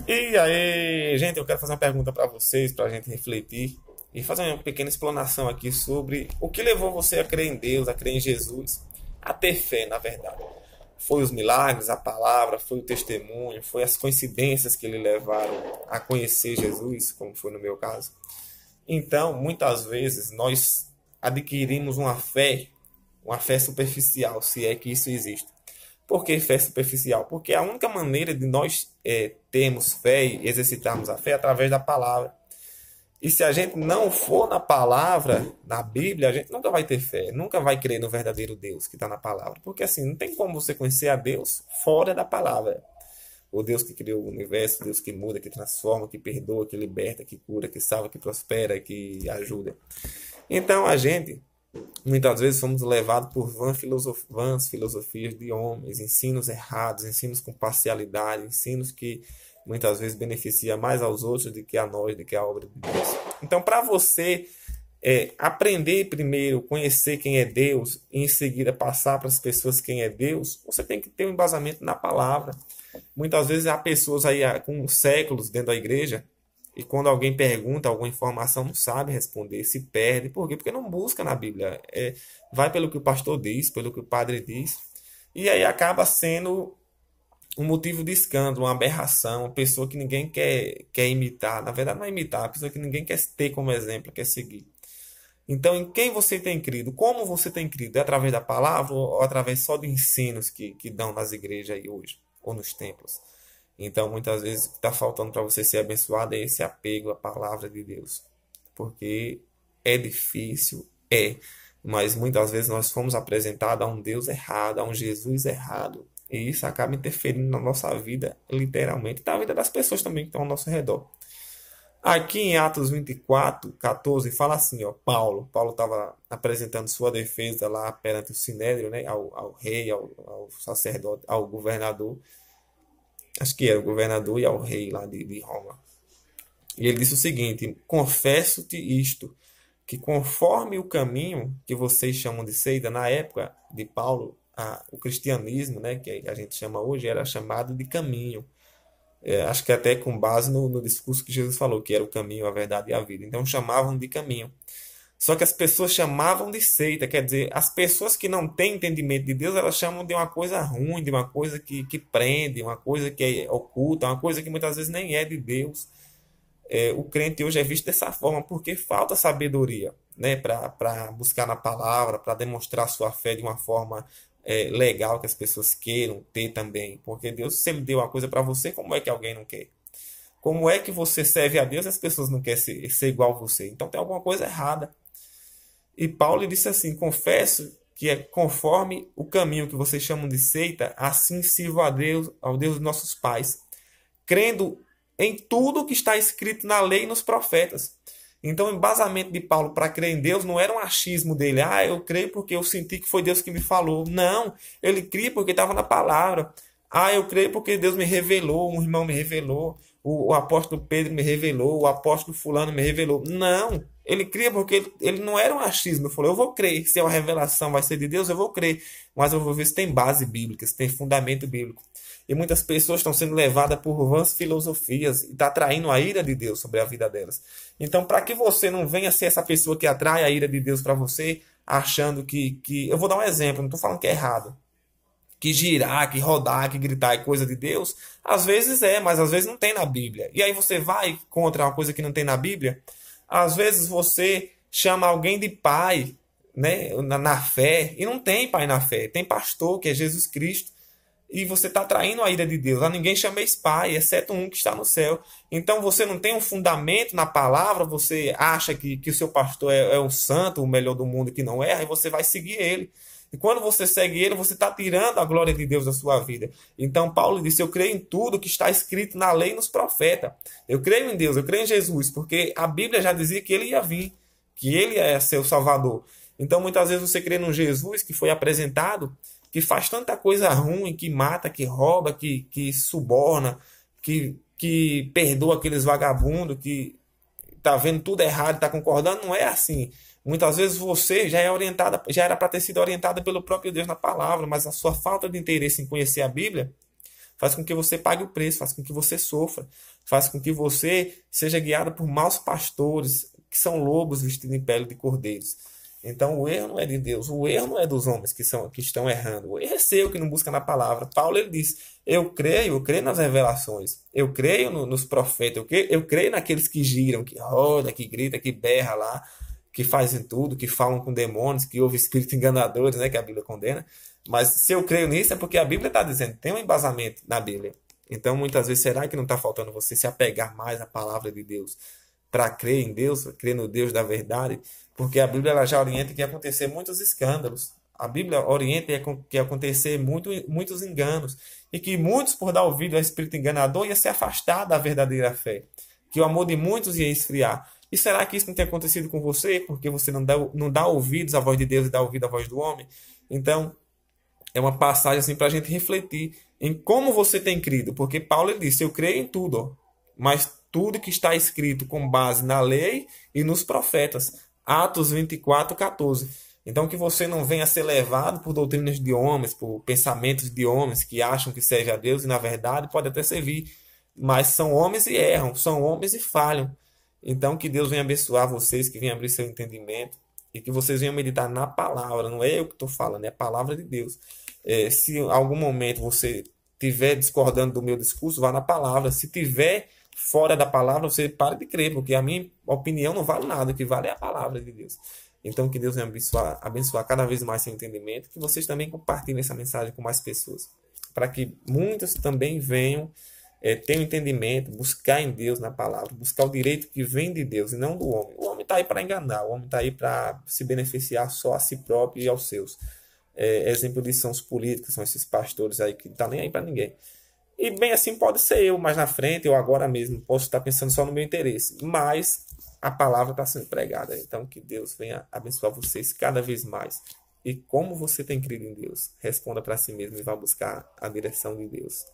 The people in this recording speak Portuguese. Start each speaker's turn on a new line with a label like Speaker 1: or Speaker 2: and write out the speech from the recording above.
Speaker 1: E aí, gente, eu quero fazer uma pergunta para vocês, para a gente refletir e fazer uma pequena explanação aqui sobre o que levou você a crer em Deus, a crer em Jesus, a ter fé, na verdade. Foi os milagres, a palavra, foi o testemunho, foi as coincidências que lhe levaram a conhecer Jesus, como foi no meu caso. Então, muitas vezes nós adquirimos uma fé superficial, se é que isso existe. Por que fé superficial? Porque a única maneira de nós termos fé e exercitarmos a fé é através da palavra. E se a gente não for na palavra, na Bíblia, a gente nunca vai ter fé, nunca vai crer no verdadeiro Deus que está na palavra. Porque assim, não tem como você conhecer a Deus fora da palavra. O Deus que criou o universo, o Deus que muda, que transforma, que perdoa, que liberta, que cura, que salva, que prospera, que ajuda. Então a gente muitas vezes somos levados por vãs filosofias de homens, ensinos errados, ensinos com parcialidade, ensinos que muitas vezes beneficiam mais aos outros do que a nós, do que a obra de Deus. Então, para você aprender primeiro, conhecer quem é Deus, e em seguida passar para as pessoas quem é Deus, você tem que ter um embasamento na palavra. Muitas vezes há pessoas aí com séculos dentro da igreja e quando alguém pergunta alguma informação, não sabe responder, se perde. Por quê? Porque não busca na Bíblia. Vai pelo que o pastor diz, pelo que o padre diz. E aí acaba sendo um motivo de escândalo, uma aberração, uma pessoa que ninguém quer imitar. Na verdade, não é imitar, é uma pessoa que ninguém quer ter como exemplo, quer seguir. Então, em quem você tem crido? Como você tem crido? É através da palavra ou através só de ensinos que dão nas igrejas aí hoje, ou nos templos? Então, muitas vezes, o que está faltando para você ser abençoado é esse apego à palavra de Deus. Porque é difícil, mas muitas vezes nós fomos apresentados a um Deus errado, a um Jesus errado. E isso acaba interferindo na nossa vida, literalmente, e na vida das pessoas também que estão ao nosso redor. Aqui em Atos 24, 14, fala assim, ó, Paulo estava apresentando sua defesa lá perante o Sinédrio, né, ao rei, ao sacerdote, ao governador, acho que era o governador e ao rei lá de Roma. E ele disse o seguinte: confesso-te isto, que conforme o caminho que vocês chamam de seita, na época de Paulo, o cristianismo, né, que a gente chama hoje, era chamado de caminho. Acho que até com base no discurso que Jesus falou, que era o caminho, a verdade e a vida. Então chamavam de caminho. Só que as pessoas chamavam de seita, quer dizer, as pessoas que não têm entendimento de Deus, elas chamam de uma coisa ruim, de uma coisa que prende, uma coisa que é oculta, uma coisa que muitas vezes nem é de Deus. O crente hoje é visto dessa forma porque falta sabedoria, né, para buscar na palavra, para demonstrar sua fé de uma forma legal que as pessoas queiram ter também. Porque Deus sempre deu uma coisa para você, como é que alguém não quer? Como é que você serve a Deus e as pessoas não querem ser igual a você? Então tem alguma coisa errada. E Paulo disse assim: confesso que é conforme o caminho que vocês chamam de seita, assim sirvo a Deus, ao Deus dos nossos pais, crendo em tudo que está escrito na lei e nos profetas. Então, o embasamento de Paulo para crer em Deus não era um achismo dele. Eu creio porque eu senti que foi Deus que me falou. Não, ele cria porque estava na palavra. Eu creio porque Deus me revelou, um irmão me revelou, o apóstolo Pedro me revelou, o apóstolo fulano me revelou. Não, ele cria porque ele não era um achismo. Ele falou, eu vou crer, se é uma revelação vai ser de Deus, eu vou crer. Mas eu vou ver se tem base bíblica, se tem fundamento bíblico. E muitas pessoas estão sendo levadas por vãs filosofias e está atraindo a ira de Deus sobre a vida delas. Então, para que você não venha ser essa pessoa que atrai a ira de Deus para você, achando que... Eu vou dar um exemplo, não estou falando que é errado. Que girar, que rodar, que gritar é coisa de Deus, às vezes mas às vezes não tem na Bíblia. E aí você vai contra uma coisa que não tem na Bíblia. Às vezes você chama alguém de pai, né, na fé, e não tem pai na fé. Tem pastor, que é Jesus Cristo. E você está atraindo a ira de Deus. A ninguém chameis pai, exceto um que está no céu. Então você não tem um fundamento na palavra, você acha que o seu pastor é o santo, o melhor do mundo que não erra, e você vai seguir ele. E quando você segue ele, você está tirando a glória de Deus da sua vida. Então Paulo disse, eu creio em tudo que está escrito na lei e nos profetas. Eu creio em Deus, eu creio em Jesus, porque a Bíblia já dizia que ele ia vir, que ele é seu Salvador. Então muitas vezes você crê num Jesus que foi apresentado, que faz tanta coisa ruim, que mata, que rouba, que suborna, que perdoa aqueles vagabundos, que está vendo tudo errado, está concordando, não é assim. Muitas vezes você já é orientada, já era para ter sido orientada pelo próprio Deus na palavra, mas a sua falta de interesse em conhecer a Bíblia faz com que você pague o preço, faz com que você sofra, faz com que você seja guiado por maus pastores, que são lobos vestidos em pele de cordeiros. Então o erro não é de Deus, o erro não é dos homens que estão errando, o erro é seu que não busca na palavra. Paulo ele diz: eu creio nas revelações, eu creio nos profetas, eu creio naqueles que giram, que roda, que grita, que berra lá, que fazem tudo, que falam com demônios, que ouvem espíritos enganadores, né, que a Bíblia condena. Mas se eu creio nisso é porque a Bíblia está dizendo, tem um embasamento na Bíblia. Então muitas vezes será que não está faltando você se apegar mais à palavra de Deus para crer em Deus, crer no Deus da verdade? Porque a Bíblia ela já orienta que ia acontecer muitos escândalos. A Bíblia orienta que ia acontecer muitos enganos. E que muitos, por dar ouvido ao espírito enganador, ia se afastar da verdadeira fé. Que o amor de muitos ia esfriar. E será que isso não tem acontecido com você? Porque você não dá ouvidos à voz de Deus e dá ouvido à voz do homem? Então, é uma passagem assim para a gente refletir em como você tem crido. Porque Paulo ele disse, eu creio em tudo, ó, mas tudo que está escrito com base na lei e nos profetas. Atos 24:14. Então que você não venha a ser levado por doutrinas de homens, por pensamentos de homens que acham que serve a Deus e na verdade pode até servir, mas são homens e erram, são homens e falham. Então que Deus venha abençoar vocês, que venha abrir seu entendimento e que vocês venham meditar na palavra. Não é eu que estou falando, é a palavra de Deus. Se em algum momento você estiver discordando do meu discurso, vá na palavra. Se tiver fora da palavra, você pare de crer, porque a minha opinião não vale nada, o que vale é a palavra de Deus. Então que Deus venha abençoar cada vez mais seu entendimento, que vocês também compartilhem essa mensagem com mais pessoas, para que muitos também venham ter um entendimento, buscar em Deus na palavra, buscar o direito que vem de Deus e não do homem. O homem está aí para enganar, o homem está aí para se beneficiar só a si próprio e aos seus. Exemplo disso são os políticos, são esses pastores aí que não estão nem aí para ninguém. E bem assim pode ser eu mais na frente, eu agora mesmo posso estar pensando só no meu interesse, mas a palavra está sendo pregada. Então que Deus venha abençoar vocês cada vez mais. E como você tem crido em Deus? Responda para si mesmo e vá buscar a direção de Deus.